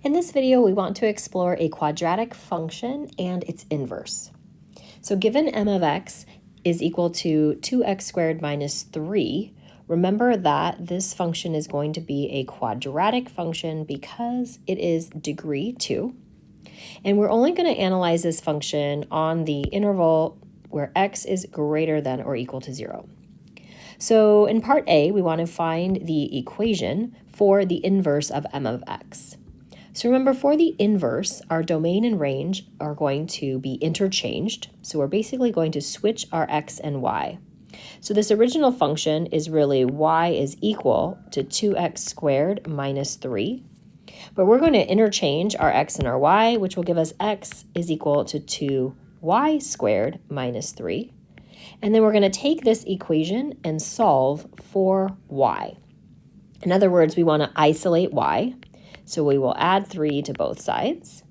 In this video, we want to explore a quadratic function and its inverse. So given m of x is equal to 2x squared minus 3, remember that this function is going to be a quadratic function because it is degree 2. And we're only going to analyze this function on the interval where x is greater than or equal to 0. So in part A, we want to find the equation for the inverse of m of x. So remember, for the inverse, our domain and range are going to be interchanged. So we're basically going to switch our x and y. So this original function is really y is equal to 2x squared minus 3. But we're going to interchange our x and our y, which will give us x is equal to 2y squared minus 3. And then we're going to take this equation and solve for y. In other words, we want to isolate y. So we will add 3 to both sides.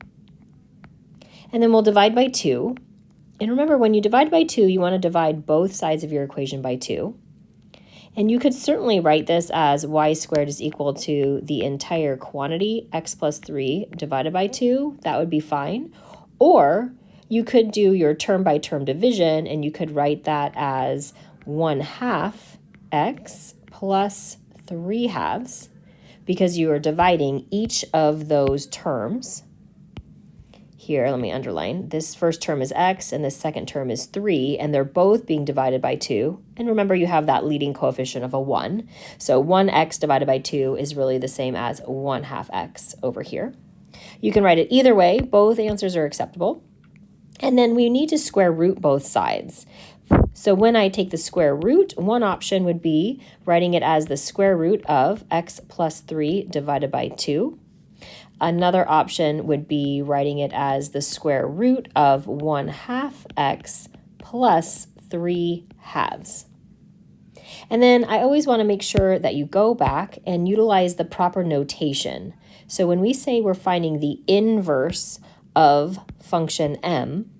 And then we'll divide by 2. And remember, when you divide by 2, you want to divide both sides of your equation by 2. And you could certainly write this as y squared is equal to the entire quantity, x plus 3 divided by 2. That would be fine. Or you could do your term-by-term division, and you could write that as 1/2 x plus 3/2, because you are dividing each of those terms. Here, let me underline. This first term is x, and this second term is 3, and they're both being divided by 2. And remember, you have that leading coefficient of a 1. So 1x divided by 2 is really the same as 1/2 x over here. You can write it either way. Both answers are acceptable. And then we need to square root both sides. So when I take the square root, one option would be writing it as the square root of x plus 3 divided by 2. Another option would be writing it as the square root of 1/2 x plus 3/2. And then I always want to make sure that you go back and utilize the proper notation. So when we say we're finding the inverse of function m,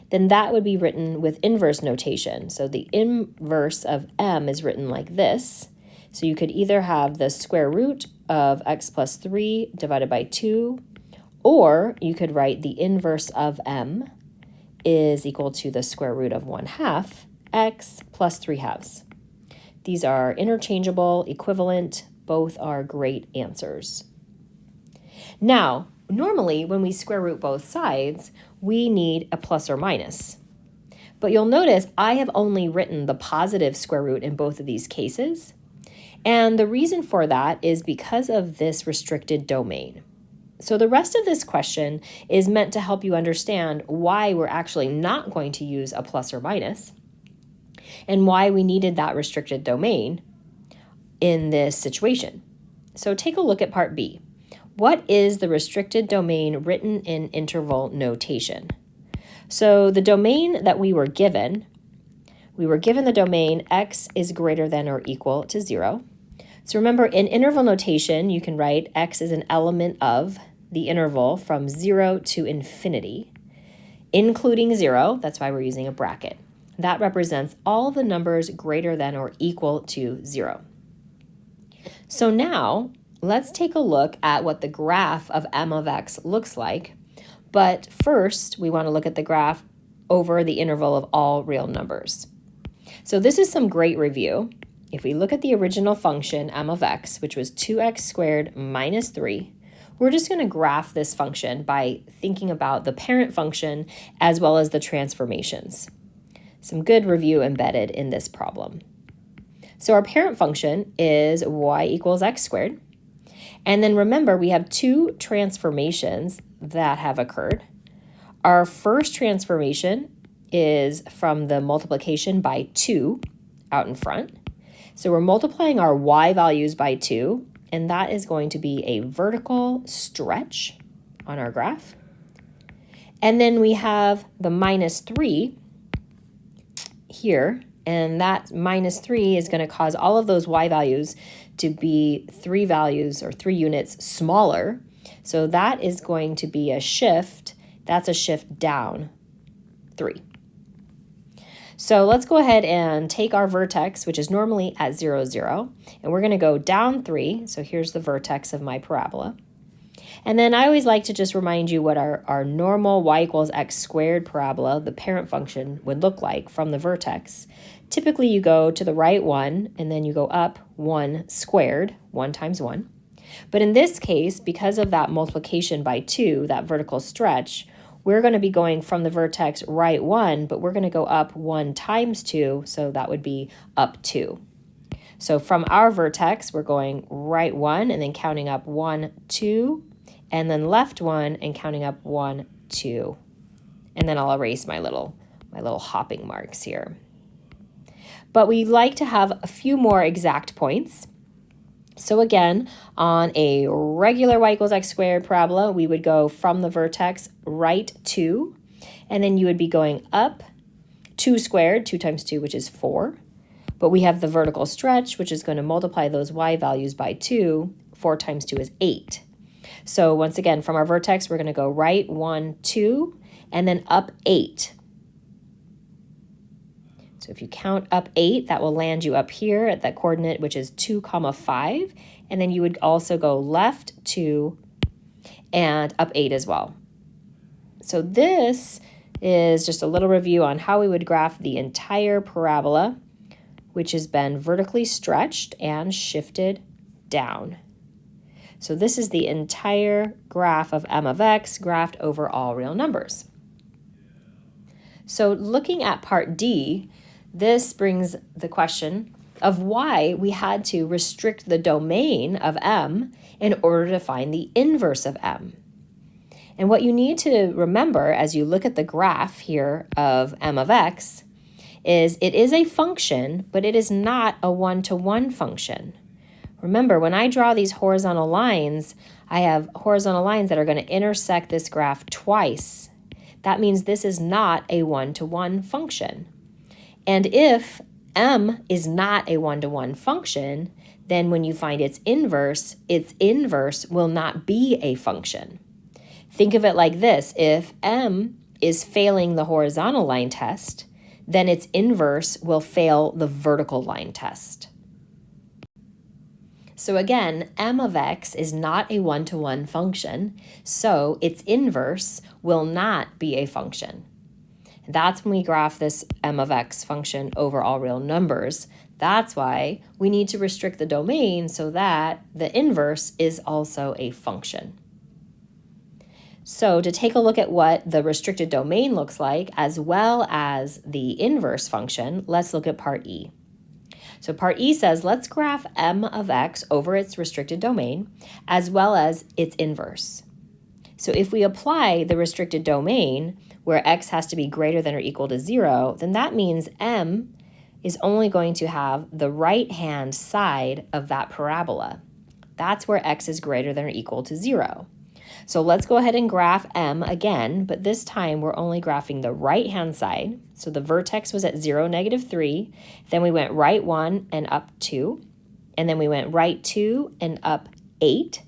then that would be written with inverse notation. So the inverse of m is written like this. So you could either have the square root of x plus 3 divided by 2, or you could write the inverse of m is equal to the square root of 1/2 x plus 3/2. These are interchangeable, equivalent, both are great answers. Now, normally when we square root both sides, we need a plus or minus. But you'll notice I have only written the positive square root in both of these cases. And the reason for that is because of this restricted domain. So the rest of this question is meant to help you understand why we're actually not going to use a plus or minus and why we needed that restricted domain in this situation. So take a look at part B. What is the restricted domain written in interval notation? So the domain that we were given the domain x is greater than or equal to 0. So remember, in interval notation, you can write x is an element of the interval from 0 to infinity, including 0. That's why we're using a bracket. That represents all the numbers greater than or equal to 0. So now, let's take a look at what the graph of m of x looks like. But first, we want to look at the graph over the interval of all real numbers. So this is some great review. If we look at the original function, m of x, which was 2x squared minus 3, we're just going to graph this function by thinking about the parent function as well as the transformations. Some good review embedded in this problem. So our parent function is y equals x squared. And then remember, we have two transformations that have occurred. Our first transformation is from the multiplication by 2 out in front. So we're multiplying our y values by 2, and that is going to be a vertical stretch on our graph. And then we have the minus 3 here, and that minus 3 is going to cause all of those y values to be 3 values or 3 units smaller. So that is going to be a shift. That's a shift down 3. So let's go ahead and take our vertex, which is normally at 0, 0, and we're going to go down 3. So here's the vertex of my parabola. And then I always like to just remind you what our normal y equals x squared parabola, the parent function, would look like from the vertex. Typically you go to the right one and then you go up 1 squared, 1 times 1. But in this case, because of that multiplication by 2, that vertical stretch, we're going to be going from the vertex right 1, but we're going to go up 1 times 2, so that would be up 2. So from our vertex, we're going right 1 and then counting up 1, 2, and then left 1 and counting up 1, 2. And then I'll erase my little hopping marks here. But we like to have a few more exact points. So again, on a regular y equals x squared parabola, we would go from the vertex right 2, and then you would be going up 2 squared, 2 times 2, which is 4. But we have the vertical stretch, which is going to multiply those y values by 2. 4 times 2 is 8. So once again, from our vertex, we're going to go right 1, 2, and then up 8. So if you count up 8, that will land you up here at that coordinate, which is 2, 5. And then you would also go left 2 and up 8 as well. So this is just a little review on how we would graph the entire parabola, which has been vertically stretched and shifted down. So this is the entire graph of m of x graphed over all real numbers. So looking at part D, this brings the question of why we had to restrict the domain of m in order to find the inverse of m. And what you need to remember as you look at the graph here of m of x is it is a function, but it is not a one-to-one function. Remember, when I draw these horizontal lines, I have horizontal lines that are going to intersect this graph twice. That means this is not a one-to-one function. And if m is not a one-to-one function, then when you find its inverse will not be a function. Think of it like this. If m is failing the horizontal line test, then its inverse will fail the vertical line test. So again, m of x is not a one-to-one function, so its inverse will not be a function. That's when we graph this m of x function over all real numbers. That's why we need to restrict the domain so that the inverse is also a function. So to take a look at what the restricted domain looks like, as well as the inverse function, let's look at part E. So part E says, let's graph m of x over its restricted domain, as well as its inverse. So if we apply the restricted domain, where x has to be greater than or equal to 0, then that means m is only going to have the right-hand side of that parabola. That's where x is greater than or equal to 0. So let's go ahead and graph m again, but this time we're only graphing the right-hand side. So the vertex was at 0, -3. Then we went right 1 and up 2. And then we went right 2 and up 8.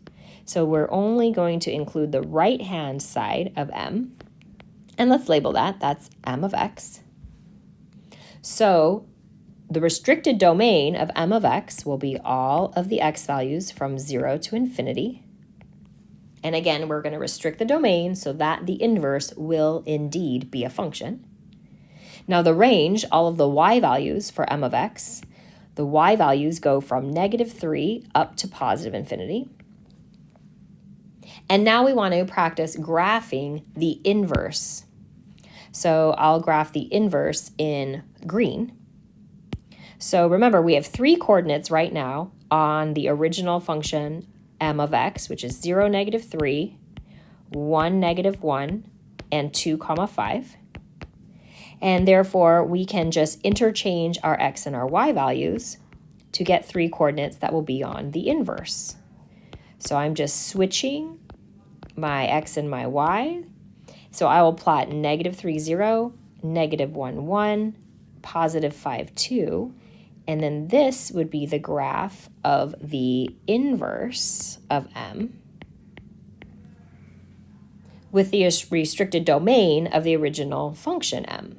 So we're only going to include the right-hand side of m. And let's label that. That's m of x. So the restricted domain of m of x will be all of the x values from 0 to infinity. And again, we're going to restrict the domain so that the inverse will indeed be a function. Now the range, all of the y values for m of x, the y values go from -3 up to positive infinity. And now we want to practice graphing the inverse. So I'll graph the inverse in green. So remember, we have 3 coordinates right now on the original function m of x, which is 0, -3, 1, -1, and 2, 5. And therefore, we can just interchange our x and our y values to get 3 coordinates that will be on the inverse. So I'm just switching my x and my y. So I will plot -3, 0, -1, 1, +5, 2. And then this would be the graph of the inverse of m with the restricted domain of the original function m.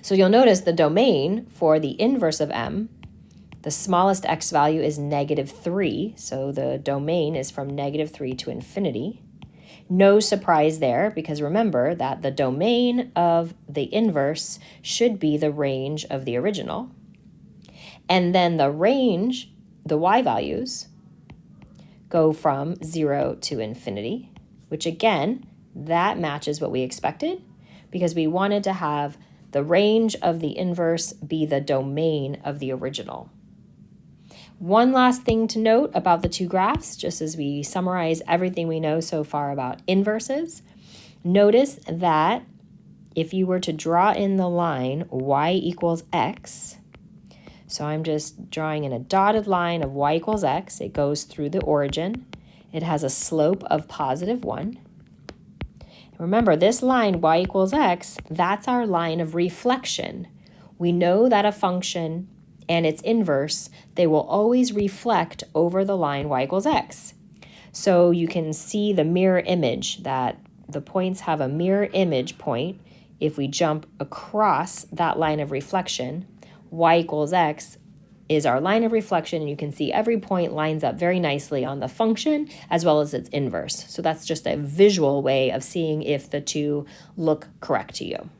So you'll notice the domain for the inverse of m The smallest x value is -3, so the domain is from -3 to infinity. No surprise there, because remember that the domain of the inverse should be the range of the original. And then the range, the y values, go from 0 to infinity, which again, that matches what we expected because we wanted to have the range of the inverse be the domain of the original. One last thing to note about the two graphs, just as we summarize everything we know so far about inverses, notice that if you were to draw in the line y equals x, so I'm just drawing in a dotted line of y equals x, it goes through the origin, it has a slope of +1. Remember, this line y equals x, that's our line of reflection. We know that a function and its inverse, they will always reflect over the line y equals x. So you can see the mirror image, that the points have a mirror image point. If we jump across that line of reflection, y equals x is our line of reflection, and you can see every point lines up very nicely on the function as well as its inverse. So that's just a visual way of seeing if the two look correct to you.